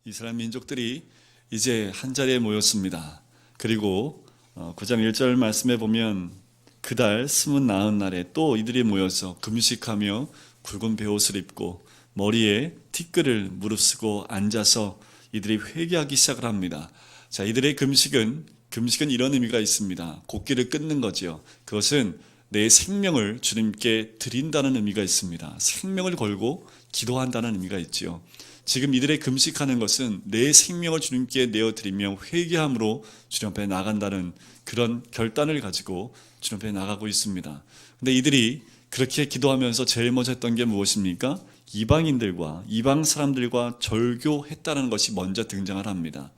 이스라엘 민족들이 이제 한자리에 모였습니다. 그리고 9장 1절 말씀에 보면 그달 스문 나은 날에 또 이들이 모여서 금식하며 굵은 베옷을 입고 머리에 티끌을 무릅쓰고 앉아서 이들이 회개하기 시작을 합니다. 자, 이들의 금식은 이런 의미가 있습니다. 곡기를 끊는 거지요. 그것은 내 생명을 주님께 드린다는 의미가 있습니다. 생명을 걸고 기도한다는 의미가 있지요. 지금 이들의 금식하는 것은 내 생명을 주님께 내어드리며 회개함으로 주님 앞에 나간다는 그런 결단을 가지고 주님 앞에 나가고 있습니다. 근데 이들이 그렇게 기도하면서 제일 먼저 했던 게 무엇입니까? 이방인들과 이방 사람들과 절교했다는 것이 먼저 등장을 합니다.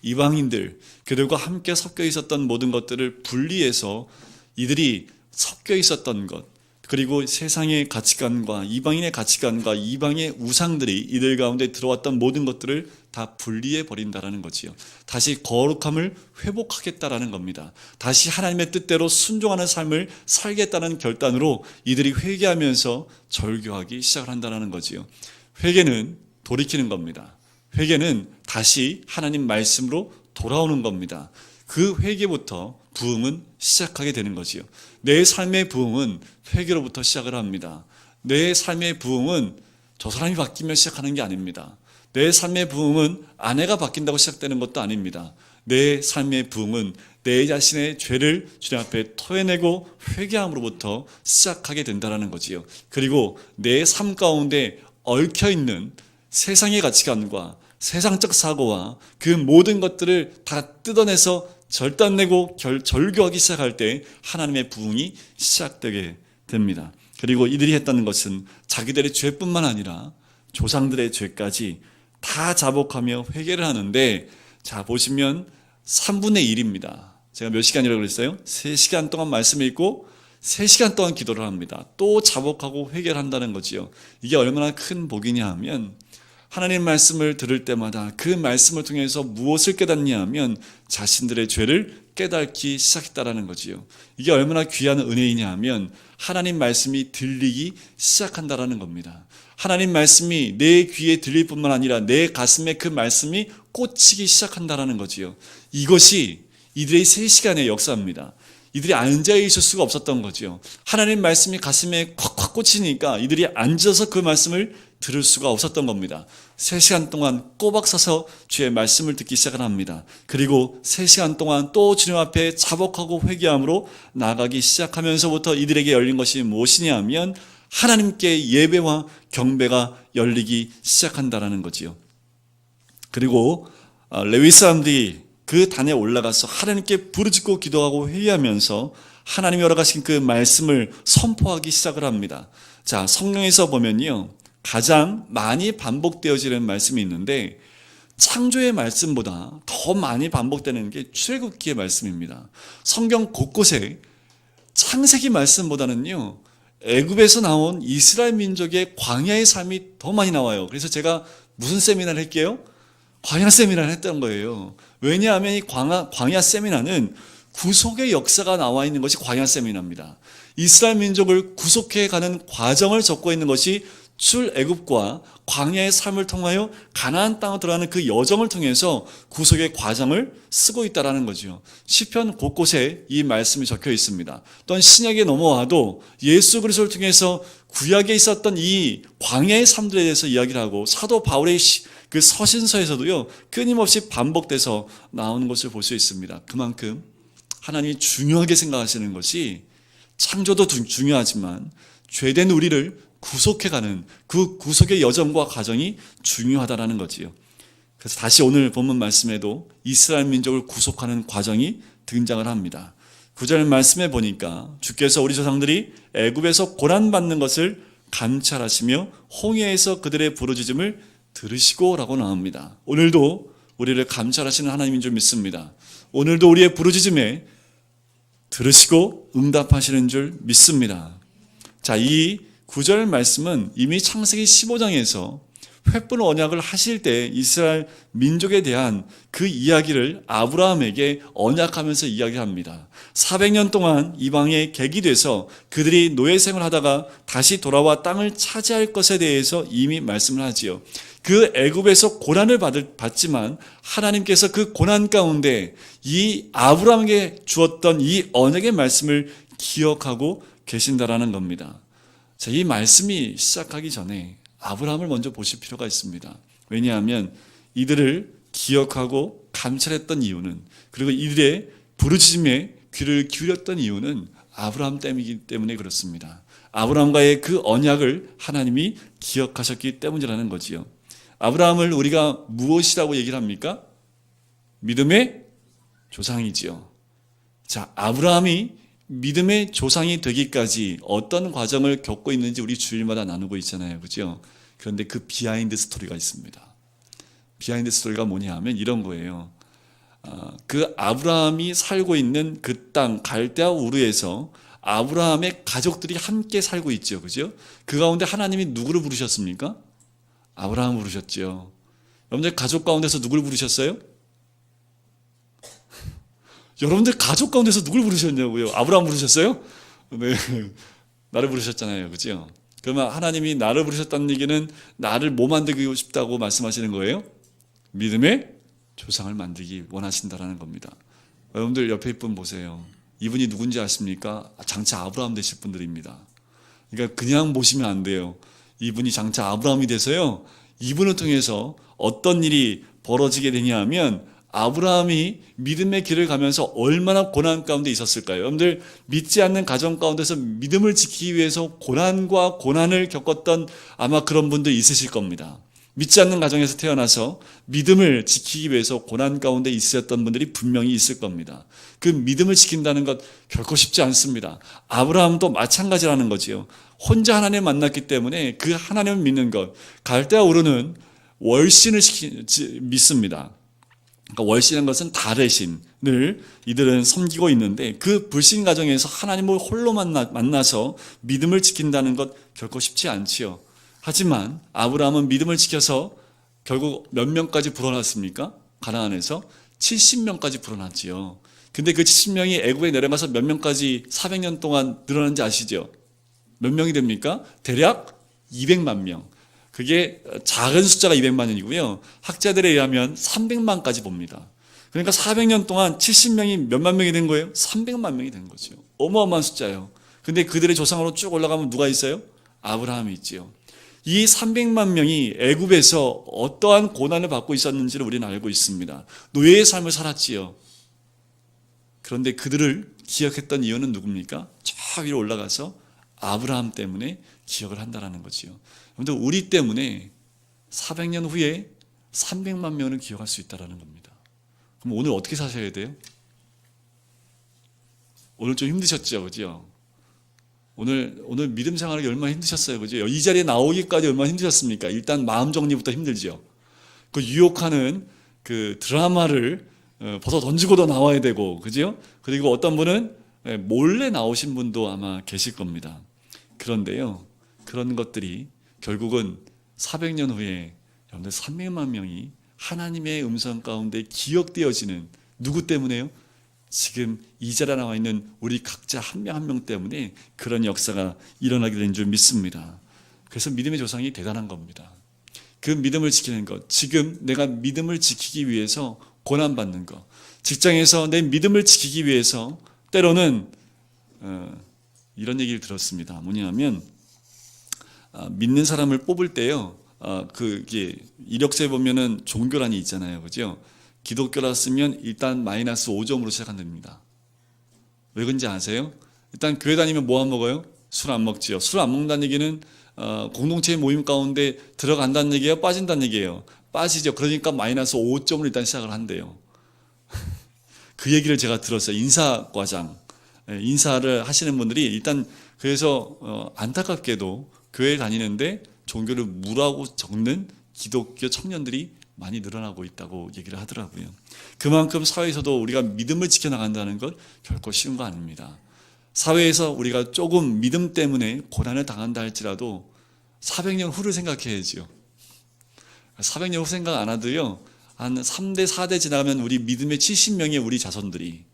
이방인들, 그들과 함께 섞여 있었던 모든 것들을 분리해서 이들이 섞여 있었던 것, 그리고 세상의 가치관과 이방인의 가치관과 이방의 우상들이 이들 가운데 들어왔던 모든 것들을 다 분리해 버린다라는 거지요. 다시 거룩함을 회복하겠다라는 겁니다. 다시 하나님의 뜻대로 순종하는 삶을 살겠다는 결단으로 이들이 회개하면서 절교하기 시작을 한다는 거지요. 회개는 돌이키는 겁니다. 회개는 다시 하나님 말씀으로 돌아오는 겁니다. 그 회개부터 부흥은 시작하게 되는 거지요. 내 삶의 부흥은 회개로부터 시작을 합니다. 내 삶의 부흥은 저 사람이 바뀌면 시작하는 게 아닙니다. 내 삶의 부흥은 아내가 바뀐다고 시작되는 것도 아닙니다. 내 삶의 부흥은 내 자신의 죄를 주님 앞에 토해내고 회개함으로부터 시작하게 된다는 거지요. 그리고 내 삶 가운데 얽혀있는 세상의 가치관과 세상적 사고와 그 모든 것들을 다 뜯어내서 절단내고 절교하기 시작할 때 하나님의 부흥이 시작되게 됩니다. 그리고 이들이 했다는 것은 자기들의 죄뿐만 아니라 조상들의 죄까지 다 자복하며 회개를 하는데, 자 보시면 3분의 1입니다. 제가 몇 시간이라고 그랬어요? 3시간 동안 말씀을 읽고 3시간 동안 기도를 합니다. 또 자복하고 회개를 한다는 거지요. 이게 얼마나 큰 복이냐 하면, 하나님 말씀을 들을 때마다 그 말씀을 통해서 무엇을 깨닫냐 하면 자신들의 죄를 깨닫기 시작했다라는 거지요. 이게 얼마나 귀한 은혜이냐 하면 하나님 말씀이 들리기 시작한다라는 겁니다. 하나님 말씀이 내 귀에 들릴 뿐만 아니라 내 가슴에 그 말씀이 꽂히기 시작한다라는 거지요. 이것이 이들의 3시간의 역사입니다. 이들이 앉아 있을 수가 없었던 거죠. 하나님 말씀이 가슴에 콱콱 꽂히니까 이들이 앉아서 그 말씀을 들을 수가 없었던 겁니다. 3시간 동안 꼬박 서서 주의 말씀을 듣기 시작을 합니다. 그리고 3시간 동안 또 주님 앞에 자복하고 회개함으로 나가기 시작하면서부터 이들에게 열린 것이 무엇이냐 하면 하나님께 예배와 경배가 열리기 시작한다라는 거지요. 그리고 레위 사람들이 그 단에 올라가서 하나님께 부르짖고 기도하고 회개하면서 하나님이 허락하신 그 말씀을 선포하기 시작을 합니다. 자, 성경에서 보면요, 가장 많이 반복되어지는 말씀이 있는데 창조의 말씀보다 더 많이 반복되는 게 출애굽기의 말씀입니다. 성경 곳곳에 창세기 말씀보다는요, 애굽에서 나온 이스라엘 민족의 광야의 삶이 더 많이 나와요. 그래서 제가 무슨 세미나를 할게요? 광야 세미나를 했던 거예요. 왜냐하면 이 광야 세미나는 구속의 역사가 나와 있는 것이 광야 세미나입니다. 이스라엘 민족을 구속해가는 과정을 적고 있는 것이 출애굽과 광야의 삶을 통하여 가나안 땅으로 들어가는 그 여정을 통해서 구속의 과정을 쓰고 있다라는 거죠. 시편 곳곳에 이 말씀이 적혀 있습니다. 또한 신약에 넘어와도 예수 그리스도를 통해서 구약에 있었던 이 광야의 삶들에 대해서 이야기를 하고 사도 바울의 그 서신서에서도요, 끊임없이 반복돼서 나오는 것을 볼 수 있습니다. 그만큼 하나님이 중요하게 생각하시는 것이 창조도 중요하지만 죄된 우리를 구속해가는 그 구속의 여정과 과정이 중요하다라는 거지요. 그래서 다시 오늘 본문 말씀에도 이스라엘 민족을 구속하는 과정이 등장을 합니다. 9절 말씀에 보니까 주께서 우리 조상들이 애굽에서 고난받는 것을 감찰하시며 홍해에서 그들의 부르짖음을 들으시고 라고 나옵니다. 오늘도 우리를 감찰하시는 하나님인 줄 믿습니다. 오늘도 우리의 부르짖음에 들으시고 응답하시는 줄 믿습니다. 자, 이 9절 말씀은 이미 창세기 15장에서 횃불 언약을 하실 때 이스라엘 민족에 대한 그 이야기를 아브라함에게 언약하면서 이야기합니다. 400년 동안 이방에 객이 돼서 그들이 노예 생활을 하다가 다시 돌아와 땅을 차지할 것에 대해서 이미 말씀을 하지요. 그 애굽에서 고난을 받지만 하나님께서 그 고난 가운데 이 아브라함에게 주었던 이 언약의 말씀을 기억하고 계신다라는 겁니다. 자, 이 말씀이 시작하기 전에 아브라함을 먼저 보실 필요가 있습니다. 왜냐하면 이들을 기억하고 감찰했던 이유는, 그리고 이들의 부르짖음에 귀를 기울였던 이유는 아브라함 때문에 그렇습니다. 아브라함과의 그 언약을 하나님이 기억하셨기 때문이라는 거지요. 아브라함을 우리가 무엇이라고 얘기를 합니까? 믿음의 조상이지요. 자, 아브라함이 믿음의 조상이 되기까지 어떤 과정을 겪고 있는지 우리 주일마다 나누고 있잖아요. 그죠? 그런데 그 비하인드 스토리가 있습니다. 비하인드 스토리가 뭐냐 하면 이런 거예요. 그 아브라함이 살고 있는 그 땅 갈대아 우르에서 아브라함의 가족들이 함께 살고 있죠. 그죠? 그 가운데 하나님이 누구를 부르셨습니까? 아브라함을 부르셨죠. 여러분들 가족 가운데서 누구를 부르셨어요? 여러분들 가족 가운데서 누굴 부르셨냐고요? 아브라함 부르셨어요? 네. 나를 부르셨잖아요. 그죠? 그러면 하나님이 나를 부르셨다는 얘기는 나를 뭐 만들고 싶다고 말씀하시는 거예요? 믿음의 조상을 만들기 원하신다라는 겁니다. 여러분들 옆에 있는 분 보세요. 이분이 누군지 아십니까? 장차 아브라함 되실 분들입니다. 그러니까 그냥 보시면 안 돼요. 이분이 장차 아브라함이 돼서요. 이분을 통해서 어떤 일이 벌어지게 되냐 하면 아브라함이 믿음의 길을 가면서 얼마나 고난 가운데 있었을까요? 여러분들 믿지 않는 가정 가운데서 믿음을 지키기 위해서 고난과 고난을 겪었던 아마 그런 분들 있으실 겁니다. 믿지 않는 가정에서 태어나서 믿음을 지키기 위해서 고난 가운데 있었던 분들이 분명히 있을 겁니다. 그 믿음을 지킨다는 것 결코 쉽지 않습니다. 아브라함도 마찬가지라는 거지요. 혼자 하나님을 만났기 때문에 그 하나님을 믿는 것, 갈대아 우르는 월신을 믿습니다. 그러니까 월신인 것은 달의 신을 이들은 섬기고 있는데 그 불신 가정에서 하나님을 홀로 만나서 믿음을 지킨다는 것 결코 쉽지 않지요. 하지만 아브라함은 믿음을 지켜서 결국 몇 명까지 불어났습니까? 가나안에서 70명까지 불어났지요. 근데 그 70명이 애굽에 내려가서 몇 명까지 400년 동안 늘어난지 아시죠? 몇 명이 됩니까? 대략 200만 명. 그게 작은 숫자가 200만이고요. 학자들에 의하면 300만까지 봅니다. 그러니까 400년 동안 70명이 몇만 명이 된 거예요? 300만 명이 된 거죠. 어마어마한 숫자예요. 근데 그들의 조상으로 쭉 올라가면 누가 있어요? 아브라함이 있지요. 이 300만 명이 애굽에서 어떠한 고난을 받고 있었는지를 우리는 알고 있습니다. 노예의 삶을 살았지요. 그런데 그들을 기억했던 이유는 누굽니까? 저 위로 올라가서 아브라함 때문에 기억을 한다는 거지요. 그런데 우리 때문에 400년 후에 300만 명을 기억할 수 있다는 겁니다. 그럼 오늘 어떻게 사셔야 돼요? 오늘 좀 힘드셨죠? 그죠? 오늘 믿음 생활이 얼마나 힘드셨어요? 그죠? 이 자리에 나오기까지 얼마나 힘드셨습니까? 일단 마음 정리부터 힘들죠. 그 유혹하는 그 드라마를 벗어 던지고도 나와야 되고, 그죠? 그리고 어떤 분은 몰래 나오신 분도 아마 계실 겁니다. 그런데요, 그런 것들이 결국은 400년 후에 여러분들 300만 명이 하나님의 음성 가운데 기억되어지는 누구 때문에요? 지금 이 자리에 나와 있는 우리 각자 한 명 한 명 때문에 그런 역사가 일어나게 된 줄 믿습니다. 그래서 믿음의 조상이 대단한 겁니다. 그 믿음을 지키는 것, 지금 내가 믿음을 지키기 위해서 고난받는 것, 직장에서 내 믿음을 지키기 위해서 때로는 이런 얘기를 들었습니다. 뭐냐면 믿는 사람을 뽑을 때요, 그게 이력서에 보면은 종교란이 있잖아요, 그죠? 기독교라 쓰면 일단 마이너스 5점으로 시작한답니다. 왜 그런지 아세요? 일단 교회 다니면 뭐 안 먹어요? 술 안 먹지요. 술 안 먹는다는 얘기는 공동체의 모임 가운데 들어간다는 얘기예요? 빠진다는 얘기예요? 빠지죠. 그러니까 마이너스 5점을 일단 시작을 한대요. 그 얘기를 제가 들었어요. 인사과장. 인사를 하시는 분들이 일단 그래서 안타깝게도 교회에 다니는데 종교를 무라고 적는 기독교 청년들이 많이 늘어나고 있다고 얘기를 하더라고요. 그만큼 사회에서도 우리가 믿음을 지켜나간다는 것 결코 쉬운 거 아닙니다. 사회에서 우리가 조금 믿음 때문에 고난을 당한다 할지라도 400년 후를 생각해야지요. 400년 후 생각 안 하도요, 한 3대, 4대 지나가면 우리 믿음의 70명의 우리 자손들이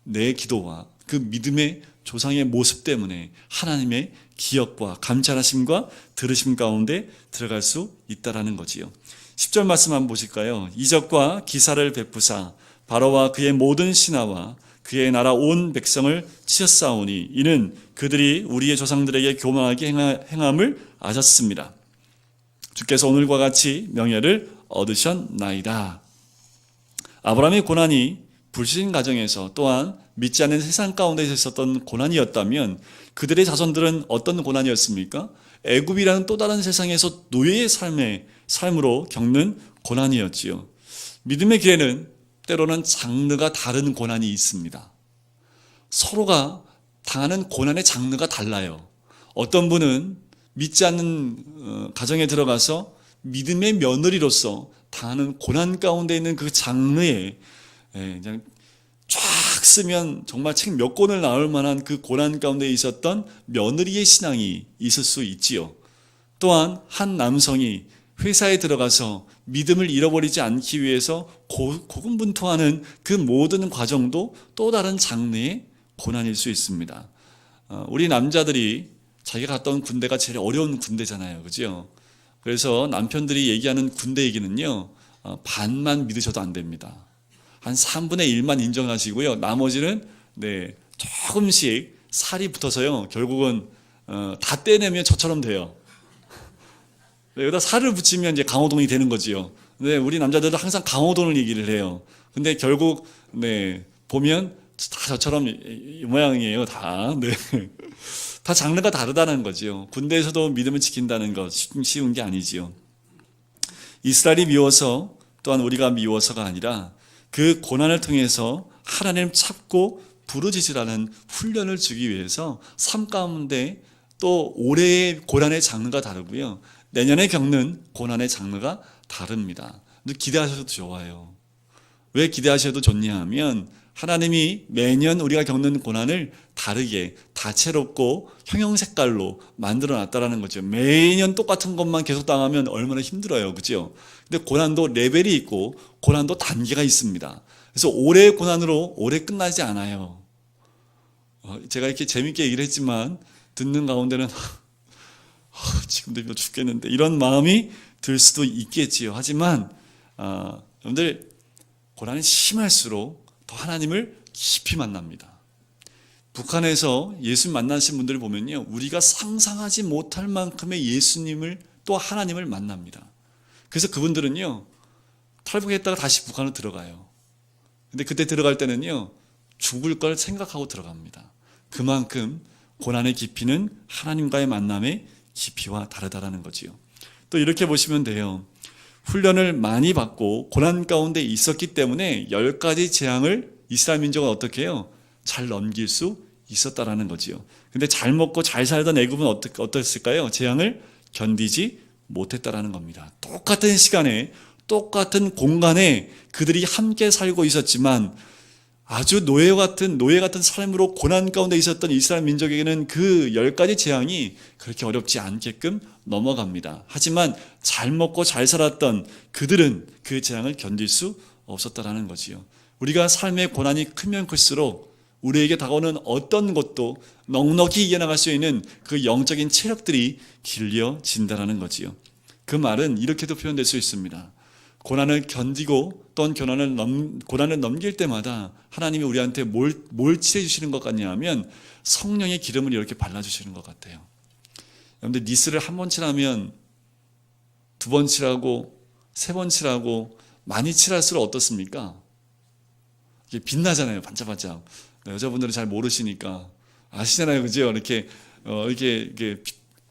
내 기도와 그 믿음의 조상의 모습 때문에 하나님의 기억과 감찰하심과 들으심 가운데 들어갈 수 있다라는 거지요. 10절 말씀 한번 보실까요? 이적과 기사를 베푸사 바로와 그의 모든 신하와 그의 나라 온 백성을 치셨사오니 이는 그들이 우리의 조상들에게 교만하게 행함을 아셨습니다. 주께서 오늘과 같이 명예를 얻으셨나이다. 아브라함의 고난이 불신 가정에서 또한 믿지 않는 세상 가운데서 있었던 고난이었다면 그들의 자손들은 어떤 고난이었습니까? 애굽이라는 또 다른 세상에서 노예의 삶으로 겪는 고난이었지요. 믿음의 길에는 때로는 장르가 다른 고난이 있습니다. 서로가 당하는 고난의 장르가 달라요. 어떤 분은 믿지 않는 가정에 들어가서 믿음의 며느리로서 당하는 고난 가운데 있는 그 장르에 그냥 쫙 쓰면 정말 책 몇 권을 나올 만한 그 고난 가운데 있었던 며느리의 신앙이 있을 수 있지요. 또한 한 남성이 회사에 들어가서 믿음을 잃어버리지 않기 위해서 고군분투하는 그 모든 과정도 또 다른 장르의 고난일 수 있습니다. 우리 남자들이 자기가 갔던 군대가 제일 어려운 군대잖아요. 그죠? 그래서 남편들이 얘기하는 군대 얘기는요, 반만 믿으셔도 안 됩니다. 한 3분의 1만 인정하시고요. 나머지는 조금씩 살이 붙어서요. 결국은 다 떼내면 저처럼 돼요. 여기다 살을 붙이면 이제 강호동이 되는 거지요. 근데 우리 남자들도 항상 강호동을 얘기를 해요. 근데 결국 보면 다 저처럼 이 모양이에요. 다. 다 장르가 다르다는 거지요. 군대에서도 믿음을 지킨다는 것 쉬운 게 아니지요. 이스라엘이 미워서 또한 우리가 미워서가 아니라 그 고난을 통해서 하나님을 찾고 부르짖으라는 훈련을 주기 위해서 삶 가운데 또 올해의 고난의 장르가 다르고요. 내년에 겪는 고난의 장르가 다릅니다. 근데 기대하셔도 좋아요. 왜 기대하셔도 좋냐 하면 하나님이 매년 우리가 겪는 고난을 다르게 다채롭고 형형색깔로 만들어 놨다라는 거죠. 매년 똑같은 것만 계속 당하면 얼마나 힘들어요. 그죠? 근데 고난도 레벨이 있고 고난도 단계가 있습니다. 그래서 올해의 고난으로 올해 끝나지 않아요. 제가 이렇게 재밌게 얘기를 했지만 듣는 가운데는 지금도 이거 죽겠는데 이런 마음이 들 수도 있겠지요. 하지만 여러분들 고난이 심할수록 더 하나님을 깊이 만납니다. 북한에서 예수님 만나신 분들을 보면요, 우리가 상상하지 못할 만큼의 예수님을 또 하나님을 만납니다. 그래서 그분들은요, 탈북했다가 다시 북한으로 들어가요. 근데 그때 들어갈 때는요, 죽을 걸 생각하고 들어갑니다. 그만큼 고난의 깊이는 하나님과의 만남의 깊이와 다르다라는 거지요. 또 이렇게 보시면 돼요. 훈련을 많이 받고 고난 가운데 있었기 때문에 10가지 재앙을 이스라엘 민족은 어떻게 해요? 잘 넘길 수 있었다라는 거지요. 근데 잘 먹고 잘 살던 애굽은 어땠을까요? 재앙을 견디지 못했다라는 겁니다. 똑같은 시간에 똑같은 공간에 그들이 함께 살고 있었지만 아주 노예 같은 삶으로 고난 가운데 있었던 이스라엘 민족에게는 그 10가지 재앙이 그렇게 어렵지 않게끔 넘어갑니다. 하지만 잘 먹고 잘 살았던 그들은 그 재앙을 견딜 수 없었다라는 거지요. 우리가 삶의 고난이 크면 클수록 우리에게 다가오는 어떤 것도 넉넉히 이겨나갈 수 있는 그 영적인 체력들이 길려진다라는 거지요. 그 말은 이렇게도 표현될 수 있습니다. 고난을 견디고 또는 고난을 넘길 때마다 하나님이 우리한테 뭘 칠해 주시는 것 같냐 하면 성령의 기름을 이렇게 발라주시는 것 같아요. 여러분들 니스를 한 번 칠하면 2번 칠하고 3번 칠하고 많이 칠할수록 어떻습니까? 이게 빛나잖아요. 반짝반짝. 여자분들은 잘 모르시니까 아시잖아요. 그죠? 이렇게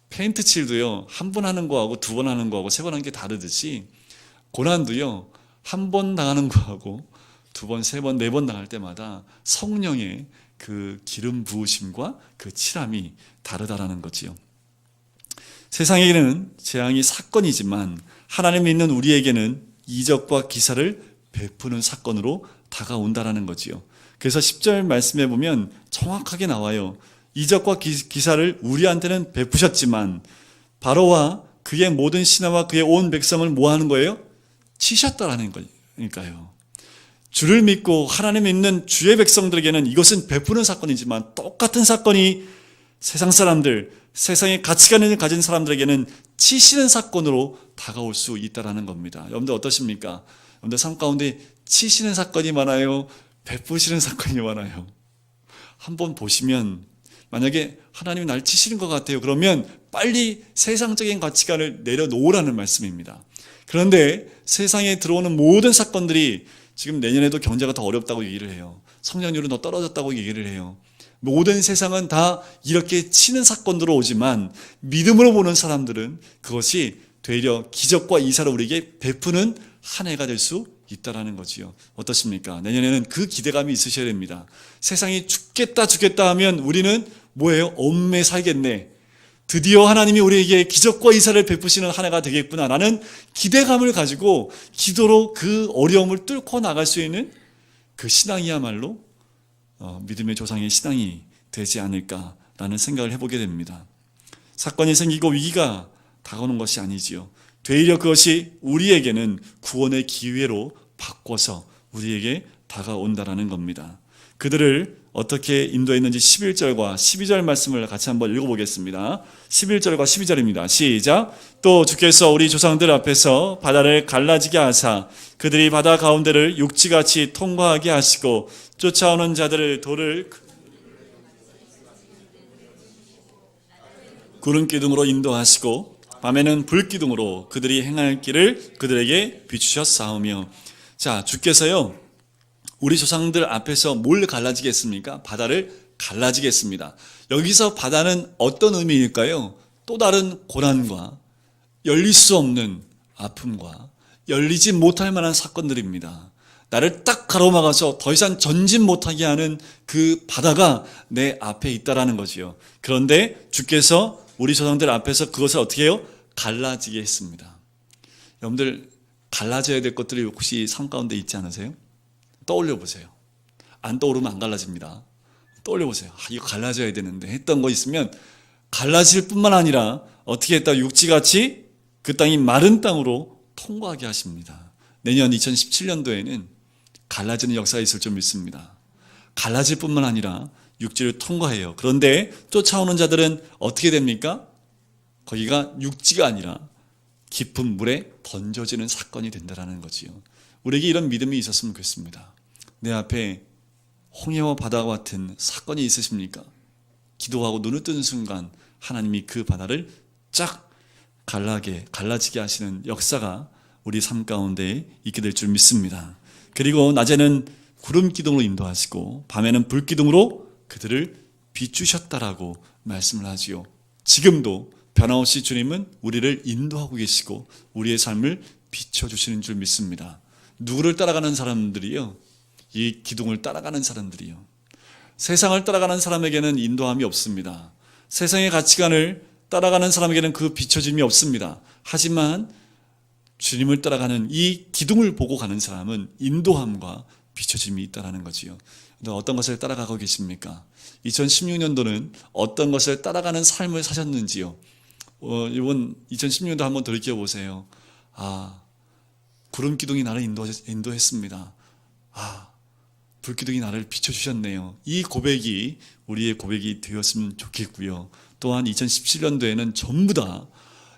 페인트 칠도요. 한 번 하는 거하고 2번 하는 거하고 3번 하는 게 다르듯이 고난도요, 한 번 당하는 거하고 2번, 3번, 4번 당할 때마다 성령의 그 기름 부으심과 그 칠함이 다르다라는 거지요. 세상에게는 재앙이 사건이지만 하나님 믿는 우리에게는 이적과 기사를 베푸는 사건으로 다가온다라는 거지요. 그래서 10절 말씀해 보면 정확하게 나와요. 이적과 기사를 우리한테는 베푸셨지만 바로와 그의 모든 신하와 그의 온 백성을 뭐 하는 거예요? 치셨다라는 거니까요. 주를 믿고 하나님 믿는 주의 백성들에게는 이것은 베푸는 사건이지만 똑같은 사건이 세상 사람들, 세상의 가치관을 가진 사람들에게는 치시는 사건으로 다가올 수 있다는 겁니다. 여러분들 어떠십니까? 여러분들 삶 가운데 치시는 사건이 많아요? 베푸시는 사건이 많아요? 한번 보시면 만약에 하나님이 날 치시는 것 같아요. 그러면 빨리 세상적인 가치관을 내려놓으라는 말씀입니다. 그런데 세상에 들어오는 모든 사건들이 지금 내년에도 경제가 더 어렵다고 얘기를 해요. 성장률은 더 떨어졌다고 얘기를 해요. 모든 세상은 다 이렇게 치는 사건으로 오지만 믿음으로 보는 사람들은 그것이 되려 기적과 이사를 우리에게 베푸는 한 해가 될 수 있다라는 거지요. 어떻습니까? 내년에는 그 기대감이 있으셔야 됩니다. 세상이 죽겠다 하면 우리는 뭐예요? 엄매 살겠네. 드디어 하나님이 우리에게 기적과 이사를 베푸시는 한 해가 되겠구나라는 기대감을 가지고 기도로 그 어려움을 뚫고 나갈 수 있는 그 신앙이야말로 믿음의 조상의 신앙이 되지 않을까라는 생각을 해보게 됩니다. 사건이 생기고 위기가 다가오는 것이 아니지요. 되려 그것이 우리에게는 구원의 기회로 바꿔서 우리에게 다가온다라는 겁니다. 그들을 어떻게 인도했는지 11절과 12절 말씀을 같이 한번 읽어보겠습니다. 11절과 12절입니다. 시작. 또 주께서 우리 조상들 앞에서 바다를 갈라지게 하사 그들이 바다 가운데를 육지같이 통과하게 하시고 쫓아오는 자들을 돌을 구름 기둥으로 인도하시고 밤에는 불 기둥으로 그들이 행할 길을 그들에게 비추셨사오며. 자, 주께서요 우리 조상들 앞에서 뭘 갈라지게 했습니까? 바다를 갈라지게 했습니다. 여기서 바다는 어떤 의미일까요? 또 다른 고난과 열릴 수 없는 아픔과 열리지 못할 만한 사건들입니다. 나를 딱 가로막아서 더 이상 전진 못하게 하는 그 바다가 내 앞에 있다라는 거지요. 그런데 주께서 우리 조상들 앞에서 그것을 어떻게 해요? 갈라지게 했습니다. 여러분들 갈라져야 될 것들이 혹시 삶 가운데 있지 않으세요? 떠올려 보세요. 안 떠오르면 안 갈라집니다. 떠올려 보세요. 이거 갈라져야 되는데 했던 거 있으면 갈라질 뿐만 아니라 어떻게 했다? 육지같이 그 땅이 마른 땅으로 통과하게 하십니다. 내년 2017년도에는 갈라지는 역사가 있을 줄 믿습니다. 갈라질 뿐만 아니라 육지를 통과해요. 그런데 쫓아오는 자들은 어떻게 됩니까? 거기가 육지가 아니라 깊은 물에 던져지는 사건이 된다는 거지요. 우리에게 이런 믿음이 있었으면 좋겠습니다. 내 앞에 홍해와 바다와 같은 사건이 있으십니까? 기도하고 눈을 뜨는 순간 하나님이 그 바다를 쫙 갈라지게 하시는 역사가 우리 삶 가운데 있게 될 줄 믿습니다. 그리고 낮에는 구름 기둥으로 인도하시고 밤에는 불 기둥으로 그들을 비추셨다라고 말씀을 하지요. 지금도 변함없이 주님은 우리를 인도하고 계시고 우리의 삶을 비춰주시는 줄 믿습니다. 누구를 따라가는 사람들이요? 이 기둥을 따라가는 사람들이요. 세상을 따라가는 사람에게는 인도함이 없습니다. 세상의 가치관을 따라가는 사람에게는 그 비춰짐이 없습니다. 하지만 주님을 따라가는 이 기둥을 보고 가는 사람은 인도함과 비춰짐이 있다는 거지요. 어떤 것을 따라가고 계십니까? 2016년도는 어떤 것을 따라가는 삶을 사셨는지요? 이번 2016년도 한번 돌이켜보세요. 구름 기둥이 나를 인도했습니다. 불 기둥이 나를 비춰주셨네요. 이 고백이 우리의 고백이 되었으면 좋겠고요. 또한 2017년도에는 전부 다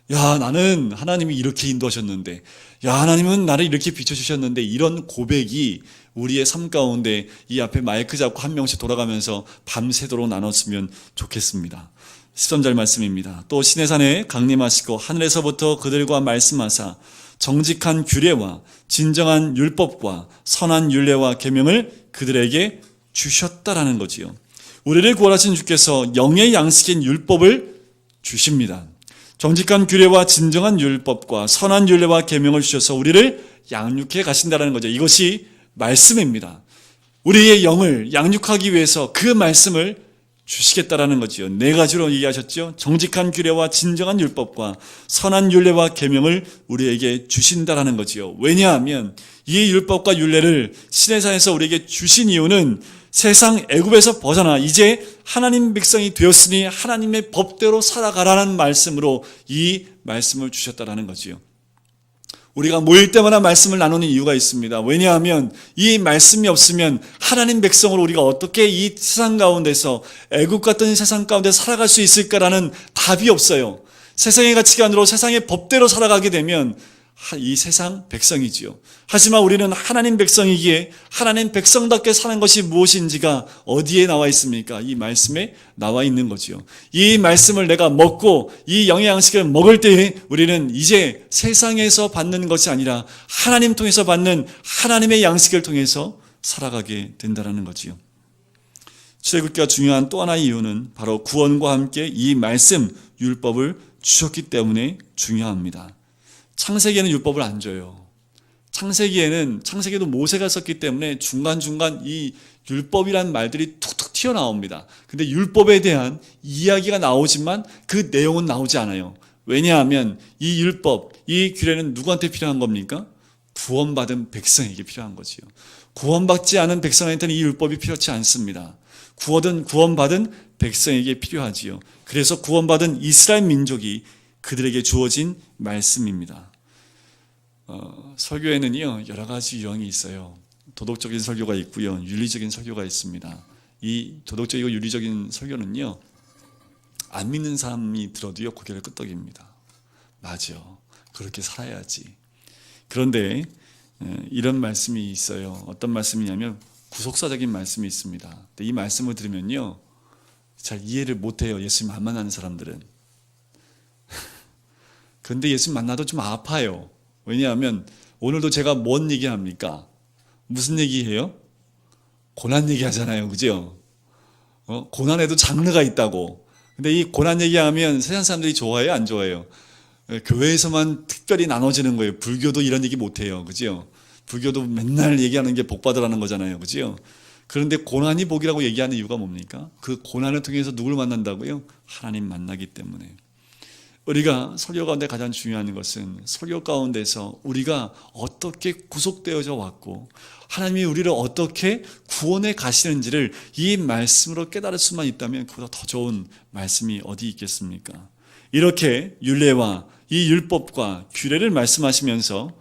나는 하나님이 이렇게 인도하셨는데, 하나님은 나를 이렇게 비춰주셨는데, 이런 고백이 우리의 삶 가운데 이 앞에 마이크 잡고 한 명씩 돌아가면서 밤새도록 나눴으면 좋겠습니다. 13절 말씀입니다. 또 시내산에 강림하시고 하늘에서부터 그들과 말씀하사 정직한 규례와 진정한 율법과 선한 율례와 계명을 그들에게 주셨다라는 거지요. 우리를 구원하신 주께서 영의 양식인 율법을 주십니다. 정직한 규례와 진정한 율법과 선한 율례와 계명을 주셔서 우리를 양육해 가신다는 거죠. 이것이 말씀입니다. 우리의 영을 양육하기 위해서 그 말씀을 주시겠다라는 거지요. 네 가지로 얘기하셨죠. 정직한 규례와 진정한 율법과 선한 율례와 계명을 우리에게 주신다라는 거지요. 왜냐하면 이 율법과 율례를 시내산에서 우리에게 주신 이유는 세상 애굽에서 벗어나 이제 하나님 백성이 되었으니 하나님의 법대로 살아가라는 말씀으로 이 말씀을 주셨다라는 거지요. 우리가 모일 때마다 말씀을 나누는 이유가 있습니다. 왜냐하면 이 말씀이 없으면 하나님 백성으로 우리가 어떻게 이 세상 가운데서 애굽 같은 세상 가운데 살아갈 수 있을까라는 답이 없어요. 세상의 가치관으로 세상의 법대로 살아가게 되면 이 세상 백성이지요. 하지만 우리는 하나님 백성이기에 하나님 백성답게 사는 것이 무엇인지가 어디에 나와 있습니까? 이 말씀에 나와 있는 거지요. 이 말씀을 내가 먹고 이 영양식을 먹을 때에 우리는 이제 세상에서 받는 것이 아니라 하나님 통해서 받는 하나님의 양식을 통해서 살아가게 된다는 거지요. 출애굽기가 중요한 또 하나의 이유는 바로 구원과 함께 이 말씀, 율법을 주셨기 때문에 중요합니다. 창세기에는 율법을 안 줘요. 창세기에도 모세가 썼기 때문에 중간중간 이 율법이란 말들이 툭툭 튀어나옵니다. 근데 율법에 대한 이야기가 나오지만 그 내용은 나오지 않아요. 왜냐하면 이 율법, 이 규례는 누구한테 필요한 겁니까? 구원받은 백성에게 필요한 거지요. 구원받지 않은 백성한테는 이 율법이 필요치 않습니다. 구원받은 백성에게 필요하지요. 그래서 구원받은 이스라엘 민족이 그들에게 주어진 말씀입니다. 설교에는요 여러 가지 유형이 있어요. 도덕적인 설교가 있고요, 윤리적인 설교가 있습니다. 이 도덕적이고 윤리적인 설교는요 안 믿는 사람이 들어도요 고개를 끄덕입니다. 맞아, 그렇게 살아야지. 그런데 이런 말씀이 있어요. 어떤 말씀이냐면 구속사적인 말씀이 있습니다. 근데 이 말씀을 들으면요 잘 이해를 못해요. 예수님 안 만나는 사람들은. 그런데 예수님 만나도 좀 아파요. 왜냐하면 오늘도 제가 뭔 얘기합니까? 무슨 얘기해요? 고난 얘기하잖아요. 그죠? 고난에도 장르가 있다고. 근데 이 고난 얘기하면 세상 사람들이 좋아해요? 안 좋아해요? 교회에서만 특별히 나눠지는 거예요. 불교도 이런 얘기 못해요. 그죠? 불교도 맨날 얘기하는 게 복 받으라는 거잖아요. 그죠? 그런데 고난이 복이라고 얘기하는 이유가 뭡니까? 그 고난을 통해서 누굴 만난다고요? 하나님 만나기 때문에. 우리가 설교 가운데 가장 중요한 것은 설교 가운데서 우리가 어떻게 구속되어져 왔고 하나님이 우리를 어떻게 구원해 가시는지를 이 말씀으로 깨달을 수만 있다면 그보다 더 좋은 말씀이 어디 있겠습니까? 이렇게 율례와 이 율법과 규례를 말씀하시면서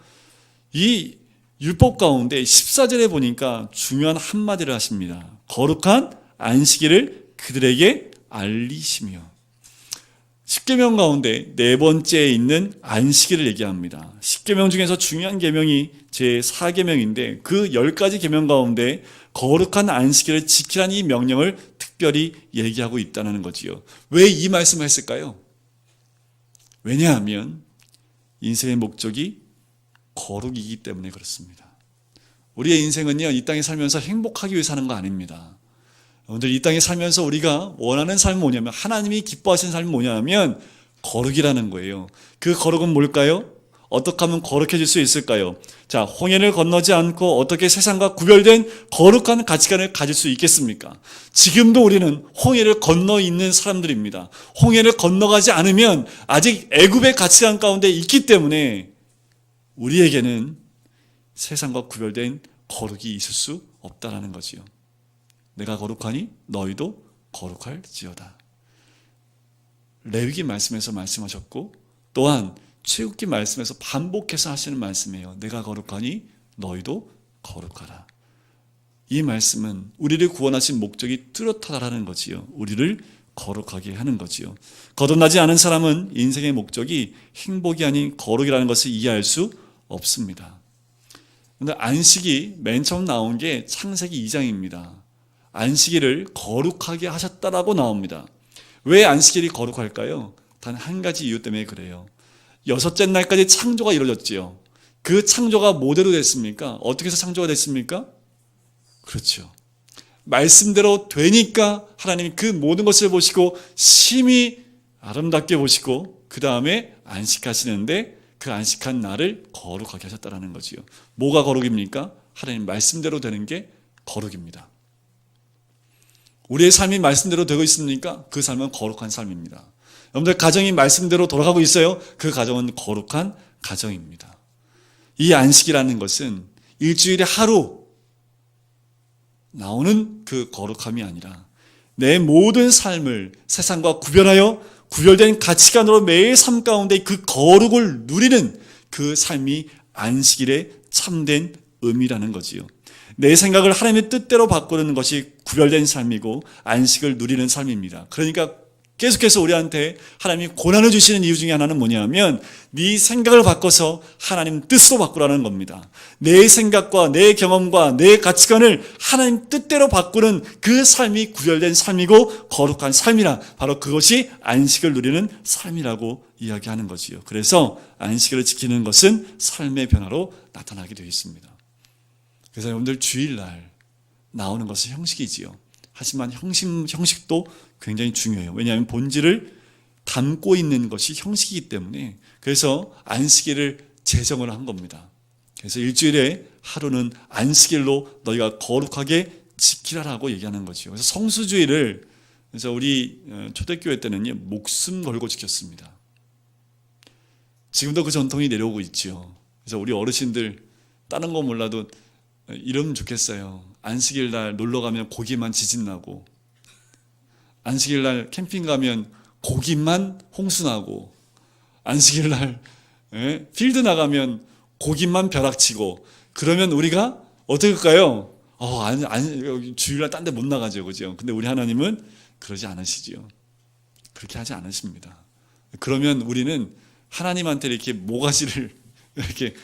이 율법 가운데 14절에 보니까 중요한 한마디를 하십니다. 거룩한 안식일을 그들에게 알리시며. 십계명 가운데 네 번째에 있는 안식일을 얘기합니다. 십계명 중에서 중요한 계명이 제4계명인데 그 10가지 계명 가운데 거룩한 안식일을 지키라는 이 명령을 특별히 얘기하고 있다는 거지요. 왜 이 말씀을 했을까요? 왜냐하면 인생의 목적이 거룩이기 때문에 그렇습니다. 우리의 인생은요 이 땅에 살면서 행복하기 위해 사는 거 아닙니다. 오늘 이 땅에 살면서 우리가 원하는 삶은 뭐냐면, 하나님이 기뻐하시는 삶이 뭐냐면 거룩이라는 거예요. 그 거룩은 뭘까요? 어떻게 하면 거룩해질 수 있을까요? 자, 홍해를 건너지 않고 어떻게 세상과 구별된 거룩한 가치관을 가질 수 있겠습니까? 지금도 우리는 홍해를 건너 있는 사람들입니다. 홍해를 건너가지 않으면 아직 애굽의 가치관 가운데 있기 때문에 우리에게는 세상과 구별된 거룩이 있을 수 없다라는 거지요. 내가 거룩하니 너희도 거룩할지어다. 레위기 말씀에서 말씀하셨고 또한 출애굽기 말씀에서 반복해서 하시는 말씀이에요. 내가 거룩하니 너희도 거룩하라. 이 말씀은 우리를 구원하신 목적이 뚜렷하다라는 거지요. 우리를 거룩하게 하는 거지요. 거듭나지 않은 사람은 인생의 목적이 행복이 아닌 거룩이라는 것을 이해할 수 없습니다. 그런데 안식이 맨 처음 나온 게 창세기 2장입니다. 안식일을 거룩하게 하셨다라고 나옵니다. 왜 안식일이 거룩할까요? 단 한 가지 이유 때문에 그래요. 여섯째 날까지 창조가 이루어졌지요. 그 창조가 뭐대로 됐습니까? 어떻게 해서 창조가 됐습니까? 그렇죠. 말씀대로 되니까 하나님이 그 모든 것을 보시고 심히 아름답게 보시고 그 다음에 안식하시는데 그 안식한 날을 거룩하게 하셨다는 거지요. 뭐가 거룩입니까? 하나님 말씀대로 되는 게 거룩입니다. 우리의 삶이 말씀대로 되고 있습니까? 그 삶은 거룩한 삶입니다. 여러분들 가정이 말씀대로 돌아가고 있어요? 그 가정은 거룩한 가정입니다. 이 안식이라는 것은 일주일에 하루 나오는 그 거룩함이 아니라 내 모든 삶을 세상과 구별하여 구별된 가치관으로 매일 삶 가운데 그 거룩을 누리는 그 삶이 안식일의 참된 의미라는 거지요. 내 생각을 하나님의 뜻대로 바꾸는 것이 구별된 삶이고 안식을 누리는 삶입니다. 그러니까 계속해서 우리한테 하나님이 고난을 주시는 이유 중에 하나는 뭐냐면 네 생각을 바꿔서 하나님 뜻으로 바꾸라는 겁니다. 내 생각과 내 경험과 내 가치관을 하나님 뜻대로 바꾸는 그 삶이 구별된 삶이고 거룩한 삶이라, 바로 그것이 안식을 누리는 삶이라고 이야기하는 거지요. 그래서 안식일을 지키는 것은 삶의 변화로 나타나게 되어 있습니다. 그래서 여러분들 주일날 나오는 것은 형식이지요. 하지만 형식도 굉장히 중요해요. 왜냐하면 본질을 담고 있는 것이 형식이기 때문에. 그래서 안식일을 제정을 한 겁니다. 그래서 일주일에 하루는 안식일로 너희가 거룩하게 지키라라고 얘기하는 거죠. 그래서 성수주일을, 그래서 우리 초대교회 때는요, 목숨 걸고 지켰습니다. 지금도 그 전통이 내려오고 있죠. 그래서 우리 어르신들 다른 거 몰라도 이러면 좋겠어요. 안식일 날 놀러 가면 고기만 지진나고, 안식일 날 캠핑 가면 고기만 홍수나고, 안식일 날 필드 나가면 고기만 벼락치고, 그러면 우리가 어떻게 할까요? 주일날 딴 데 못 나가죠, 그죠? 근데 우리 하나님은 그러지 않으시지요. 그렇게 하지 않으십니다. 그러면 우리는 하나님한테 이렇게 모가지를 이렇게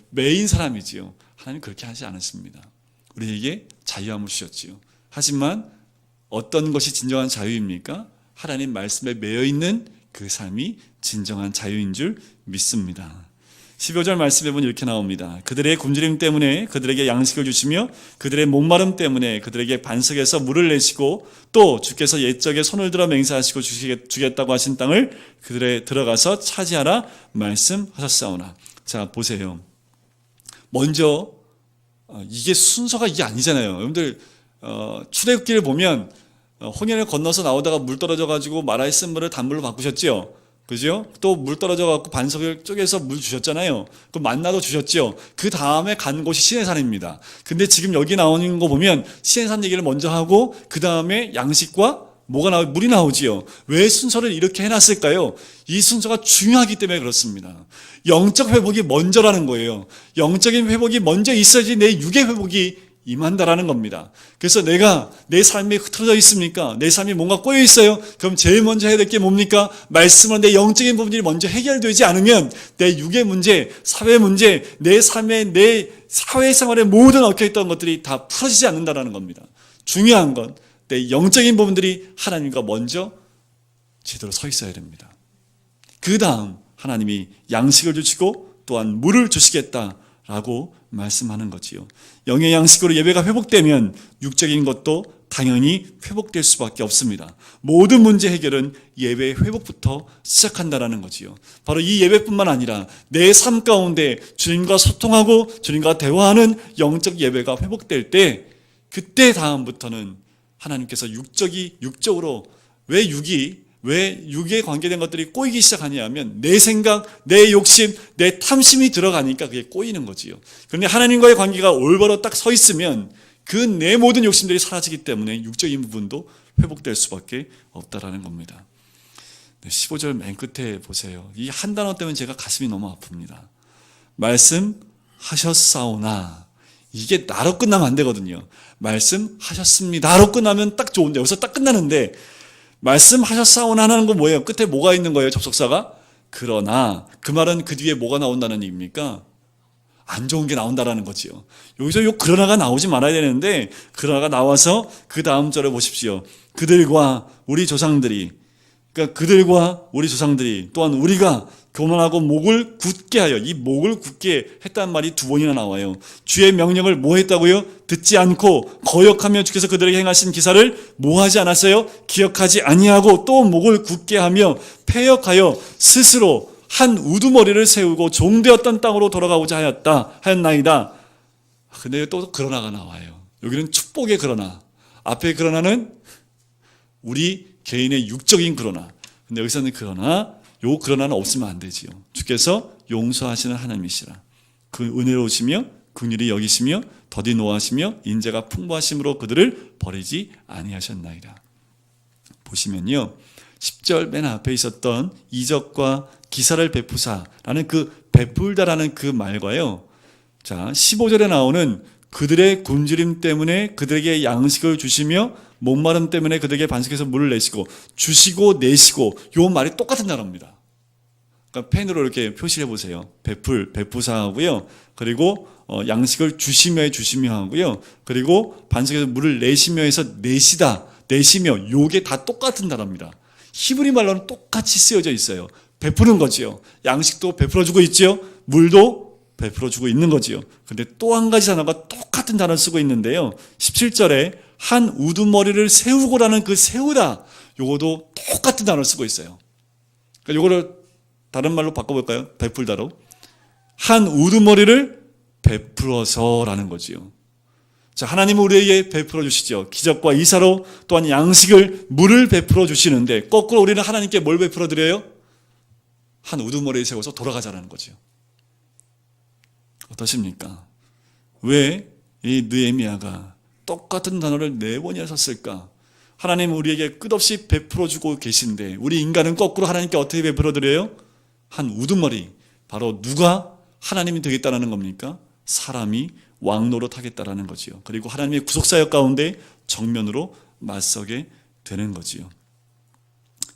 매인 사람이지요. 하나님 그렇게 하지 않았습니다. 우리에게 자유함을 주셨지요. 하지만 어떤 것이 진정한 자유입니까? 하나님 말씀에 매여 있는 그 삶이 진정한 자유인 줄 믿습니다. 15절 말씀에 보면 이렇게 나옵니다. 그들의 굶주림 때문에 그들에게 양식을 주시며 그들의 목마름 때문에 그들에게 반석에서 물을 내시고 또 주께서 옛적에 손을 들어 맹세하시고 주겠다고 하신 땅을 그들에 들어가서 차지하라 말씀하셨사오나. 자, 보세요. 먼저 이게 순서가 이게 아니잖아요. 여러분들 출애굽기를 보면 홍해를 건너서 나오다가 물 떨어져 가지고 마라에 쓴 물을 단물로 바꾸셨죠. 그죠? 또 물 떨어져 갖고 반석을 쪼개서 물 주셨잖아요. 그 만나도 주셨죠. 그 다음에 간 곳이 시내산입니다. 근데 지금 여기 나오는 거 보면 시내산 얘기를 먼저 하고 그 다음에 양식과 물이 나오지요. 왜 순서를 이렇게 해놨을까요? 이 순서가 중요하기 때문에 그렇습니다. 영적 회복이 먼저라는 거예요. 영적인 회복이 먼저 있어야지 내 육의 회복이 임한다라는 겁니다. 그래서 내가 내 삶이 흐트러져 있습니까? 내 삶이 뭔가 꼬여 있어요? 그럼 제일 먼저 해야 될 게 뭡니까? 말씀은 내 영적인 부분이 먼저 해결되지 않으면 내 육의 문제, 사회 문제, 내 삶의, 내 사회생활의 모든 얽혀있던 것들이 다 풀어지지 않는다라는 겁니다. 중요한 건 내 영적인 부분들이 하나님과 먼저 제대로 서 있어야 됩니다. 그 다음 하나님이 양식을 주시고 또한 물을 주시겠다라고 말씀하는 거지요. 영의 양식으로 예배가 회복되면 육적인 것도 당연히 회복될 수밖에 없습니다. 모든 문제 해결은 예배 회복부터 시작한다라는 거지요. 바로 이 예배뿐만 아니라 내 삶 가운데 주님과 소통하고 주님과 대화하는 영적 예배가 회복될 때, 그때 다음부터는 하나님께서 육적으로 왜 육에 관계된 것들이 꼬이기 시작하냐면 내 생각, 내 욕심, 내 탐심이 들어가니까 그게 꼬이는 거지요. 그런데 하나님과의 관계가 올바로 딱 서 있으면 그 내 모든 욕심들이 사라지기 때문에 육적인 부분도 회복될 수밖에 없다라는 겁니다. 15절 맨 끝에 보세요. 이 한 단어 때문에 제가 가슴이 너무 아픕니다. 말씀하셨사오나. 이게 나로 끝나면 안 되거든요. 말씀하셨습니다로 끝나면 딱 좋은데, 여기서 딱 끝나는데 말씀하셨사오나 하는 건 뭐예요? 끝에 뭐가 있는 거예요? 접속사가? 그러나. 그 말은 그 뒤에 뭐가 나온다는 얘기입니까? 안 좋은 게 나온다라는 거지요. 여기서 요 그러나가 나오지 말아야 되는데 그러나가 나와서 그 다음 절에 보십시오. 그들과 우리 조상들이, 그러니까 그들과 우리 조상들이 또한 우리가 교만하고 목을 굳게 하여, 이 목을 굳게 했다는 말이 두 번이나 나와요. 주의 명령을 뭐 했다고요? 듣지 않고 거역하며 주께서 그들에게 행하신 기사를 뭐 하지 않았어요? 기억하지 아니하고 또 목을 굳게 하며 패역하여 스스로 한 우두머리를 세우고 종되었던 땅으로 돌아가고자 하였나이다. 근데 또 그러나가 나와요. 여기는 축복의 그러나, 앞에 그러나는 우리 개인의 육적인 그러나. 근데 여기서는 그러나, 요 그러나는 없으면 안 되지요. 주께서 용서하시는 하나님이시라. 그 은혜로우시며 긍휼히 여기시며 더디 노하시며 인자가 풍부하심으로 그들을 버리지 아니하셨나이다. 보시면요, 10절 맨 앞에 있었던 이적과 기사를 베푸사라는 그 베풀다라는 그 말과요, 자 15절에 나오는 그들의 굶주림 때문에 그들에게 양식을 주시며 목마름 때문에 그들에게 반석에서 물을 내시고 주시고 내시고, 요 말이 똑같은 단어입니다. 그러니까 펜으로 이렇게 표시해 보세요. 베푸사하고요, 그리고 양식을 주시며 하고요, 그리고 반석에서 물을 내시며 해서 내시며, 요게 다 똑같은 단어입니다. 히브리 말로는 똑같이 쓰여져 있어요. 베푸는 거지요. 양식도 베풀어주고 있지요. 물도 베풀어주고 있는 거지요. 근데 또 한 가지 단어가 똑같은 단어를 쓰고 있는데요, 17절에 한 우두머리를 세우고라는 그 세우다, 요거도 똑같은 단어를 쓰고 있어요. 그러니까 요거를 다른 말로 바꿔볼까요? 베풀다로. 한 우두머리를 베풀어서라는 거지요. 자, 하나님은 우리에게 베풀어 주시죠. 기적과 이사로, 또한 양식을, 물을 베풀어 주시는데, 거꾸로 우리는 하나님께 뭘 베풀어 드려요? 한 우두머리를 세워서 돌아가자라는 거죠. 어떠십니까? 왜 이 느헤미야가 똑같은 단어를 4번이나 썼을까? 하나님은 우리에게 끝없이 베풀어 주고 계신데, 우리 인간은 거꾸로 하나님께 어떻게 베풀어 드려요? 한 우두머리. 바로 누가 하나님이 되겠다라는 겁니까? 사람이 왕노릇 하겠다라는 거지요. 그리고 하나님의 구속사역 가운데 정면으로 맞서게 되는 거지요.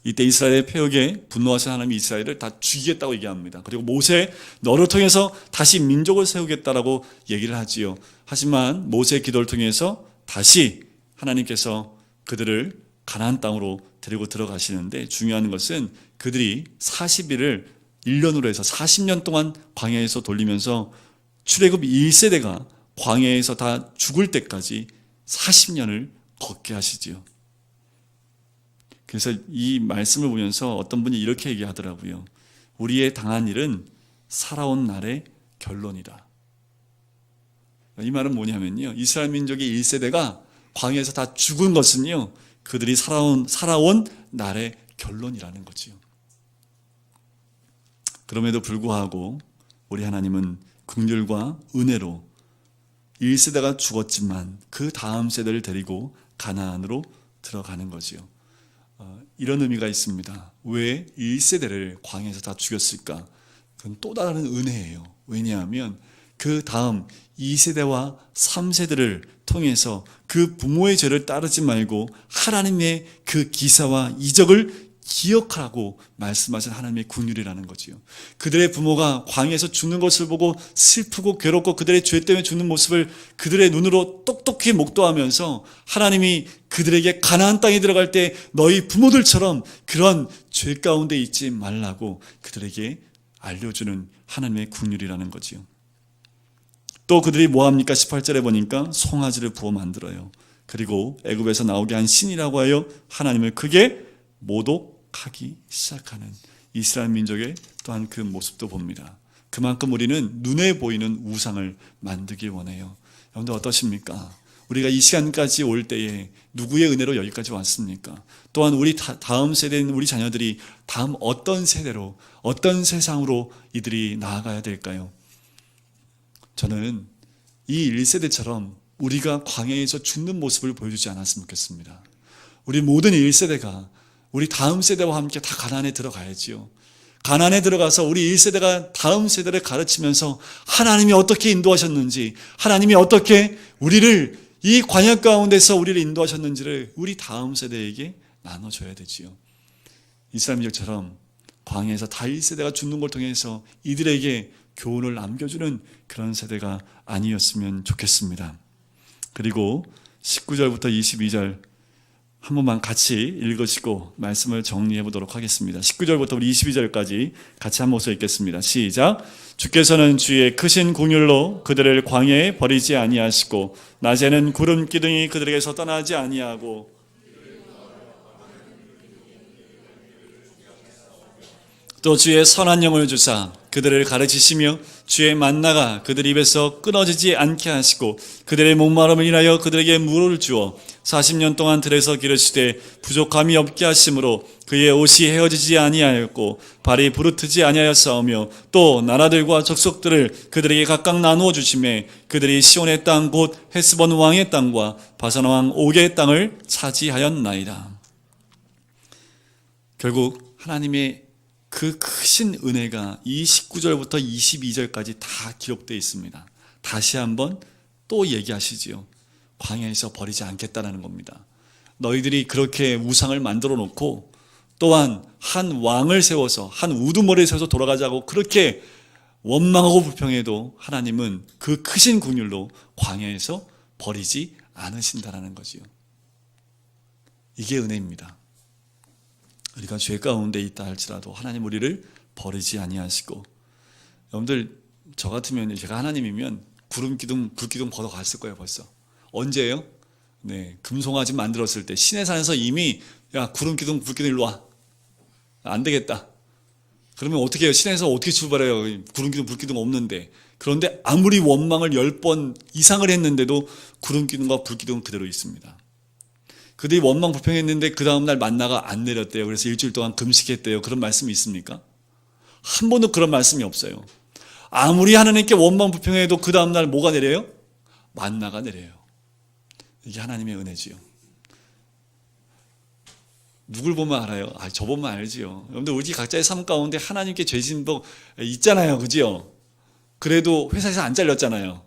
이때 이스라엘의 폐역에 분노하신 하나님이 이스라엘을 다 죽이겠다고 얘기합니다. 그리고 모세, 너를 통해서 다시 민족을 세우겠다라고 얘기를 하지요. 하지만 모세의 기도를 통해서 다시 하나님께서 그들을 가나안 땅으로 데리고 들어가시는데, 중요한 것은 그들이 40일을 1년으로 해서 40년 동안 광야에서 돌리면서 출애굽 1세대가 광야에서 다 죽을 때까지 40년을 걷게 하시지요. 그래서 이 말씀을 보면서 어떤 분이 이렇게 얘기하더라고요. 우리의 당한 일은 살아온 날의 결론이다. 이 말은 뭐냐면요, 이스라엘 민족의 1세대가 광야에서 다 죽은 것은요, 그들이 살아온 날의 결론이라는 거지요. 그럼에도 불구하고 우리 하나님은 긍휼과 은혜로 1세대가 죽었지만 그 다음 세대를 데리고 가나안으로 들어가는 거지요. 이런 의미가 있습니다. 왜 1세대를 광야에서 다 죽였을까? 그건 또 다른 은혜예요. 왜냐하면 그 다음 2세대와 3세대를 통해서 그 부모의 죄를 따르지 말고 하나님의 그 기사와 이적을 기억하라고 말씀하신 하나님의 긍휼이라는 거지요. 그들의 부모가 광야에서 죽는 것을 보고 슬프고 괴롭고 그들의 죄 때문에 죽는 모습을 그들의 눈으로 똑똑히 목도하면서 하나님이 그들에게 가나안 땅에 들어갈 때 너희 부모들처럼 그런 죄 가운데 있지 말라고 그들에게 알려주는 하나님의 긍휼이라는 거지요. 또 그들이 뭐합니까? 18절에 보니까 송아지를 부어 만들어요. 그리고 애굽에서 나오게 한 신이라고 하여 하나님을 크게 모독하기 시작하는 이스라엘 민족의 또한 그 모습도 봅니다. 그만큼 우리는 눈에 보이는 우상을 만들기 원해요. 여러분들 어떠십니까? 우리가 이 시간까지 올 때에 누구의 은혜로 여기까지 왔습니까? 또한 우리 다음 세대인 우리 자녀들이 다음 어떤 세대로, 어떤 세상으로 이들이 나아가야 될까요? 저는 이 1세대처럼 우리가 광야에서 죽는 모습을 보여주지 않았으면 좋겠습니다. 우리 모든 1세대가 우리 다음 세대와 함께 다 가나안에 들어가야지요. 가나안에 들어가서 우리 1세대가 다음 세대를 가르치면서 하나님이 어떻게 인도하셨는지, 하나님이 어떻게 우리를 이 광야 가운데서 우리를 인도하셨는지를 우리 다음 세대에게 나눠줘야 되지요. 이스라엘 민족처럼 광야에서 다 1세대가 죽는 걸 통해서 이들에게 교훈을 남겨주는 그런 세대가 아니었으면 좋겠습니다. 그리고 19절부터 22절 한 번만 같이 읽으시고 말씀을 정리해 보도록 하겠습니다. 19절부터 우리 22절까지 같이 한 목소리 읽겠습니다. 시작. 주께서는 주의 크신 긍휼로 그들을 광야에 버리지 아니하시고 낮에는 구름 기둥이 그들에게서 떠나지 아니하고 또 주의 선한 영을 주사 그들을 가르치시며 주의 만나가 그들 입에서 끊어지지 않게 하시고 그들의 목마름을 인하여 그들에게 물을 주어 40년 동안 들에서 기르시되 부족함이 없게 하심으로 그의 옷이 헤어지지 아니하였고 발이 부르트지 아니하였사오며 또 나라들과 족속들을 그들에게 각각 나누어 주심에 그들이 시온의 땅 곧 헤스본 왕의 땅과 바산 왕 옥의 땅을 차지하였나이다. 결국 하나님의 그 크신 은혜가 이 19절부터 22절까지 다 기록되어 있습니다. 다시 한번 또 얘기하시지요. 광야에서 버리지 않겠다는 겁니다. 너희들이 그렇게 우상을 만들어 놓고 또한 한 왕을 세워서 한 우두머리를 세워서 돌아가자고 그렇게 원망하고 불평해도 하나님은 그 크신 긍휼로 광야에서 버리지 않으신다라는 거지요. 이게 은혜입니다. 우리가 죄 가운데 있다 할지라도 하나님 우리를 버리지 아니하시고, 여러분들 저 같으면 제가 하나님이면 구름 기둥 불 기둥 걷어갔을 거예요. 벌써. 언제예요? 네, 금송아지 만들었을 때 시내산에서 이미 야 구름 기둥 불 기둥 일로 와. 안 되겠다. 그러면 어떻게 해요? 시내에서 어떻게 출발해요? 구름 기둥 불 기둥 없는데. 그런데 아무리 원망을 10번 이상을 했는데도 구름 기둥과 불 기둥은 그대로 있습니다. 그들이 원망 불평했는데 그 다음날 만나가 안 내렸대요. 그래서 일주일 동안 금식했대요. 그런 말씀이 있습니까? 한 번도 그런 말씀이 없어요. 아무리 하나님께 원망 불평해도 그 다음날 뭐가 내려요? 만나가 내려요. 이게 하나님의 은혜지요. 누굴 보면 알아요? 저 보면 알지요. 여러분들 우리 각자의 삶 가운데 하나님께 죄진도 있잖아요. 그죠? 그래도 회사에서 안 잘렸잖아요.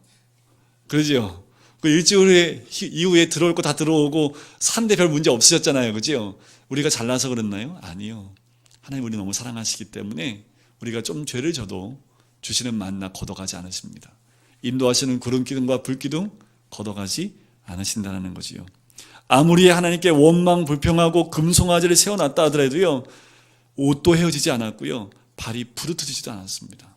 그러지요? 그 일주일 이후에 들어올 거 다 들어오고 사는데 별 문제 없으셨잖아요. 그죠? 우리가 잘나서 그랬나요? 아니요. 하나님 우리 너무 사랑하시기 때문에 우리가 좀 죄를 져도 주시는 만나 걷어가지 않으십니다. 인도하시는 구름 기둥과 불 기둥 걷어가지 않으신다는 거지요. 아무리 하나님께 원망 불평하고 금송아지를 세워놨다 하더라도요, 옷도 헤어지지 않았고요, 발이 부르트지도 않았습니다.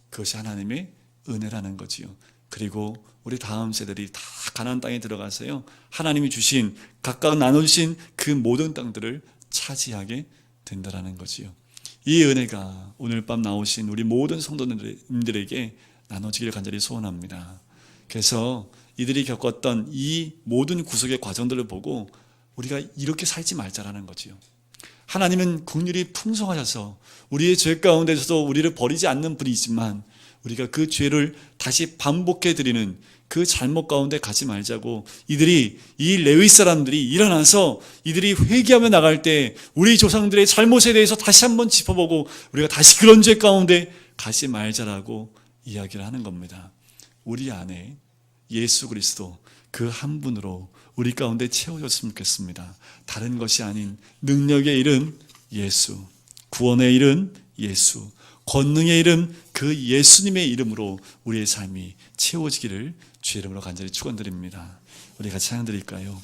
그것이 하나님의 은혜라는 거지요. 그리고 우리 다음 세대들이 다 가나안 땅에 들어가서요, 하나님이 주신 각각 나눠주신 그 모든 땅들을 차지하게 된다라는 거지요. 이 은혜가 오늘 밤 나오신 우리 모든 성도님들에게 나눠지기를 간절히 소원합니다. 그래서 이들이 겪었던 이 모든 구속의 과정들을 보고 우리가 이렇게 살지 말자라는 거지요. 하나님은 긍휼이 풍성하셔서 우리의 죄 가운데서도 우리를 버리지 않는 분이지만 우리가 그 죄를 다시 반복해 드리는 그 잘못 가운데 가지 말자고, 이들이 이 레위 사람들이 일어나서 이들이 회개하며 나갈 때 우리 조상들의 잘못에 대해서 다시 한번 짚어보고 우리가 다시 그런 죄 가운데 가지 말자라고 이야기를 하는 겁니다. 우리 안에 예수 그리스도 그 한 분으로 우리 가운데 채워졌으면 좋겠습니다. 다른 것이 아닌 능력의 이름 예수, 구원의 이름 예수, 권능의 이름 그 예수님의 이름으로 우리의 삶이 채워지기를 주의 이름으로 간절히 축원드립니다. 우리 같이 찬양 드릴까요?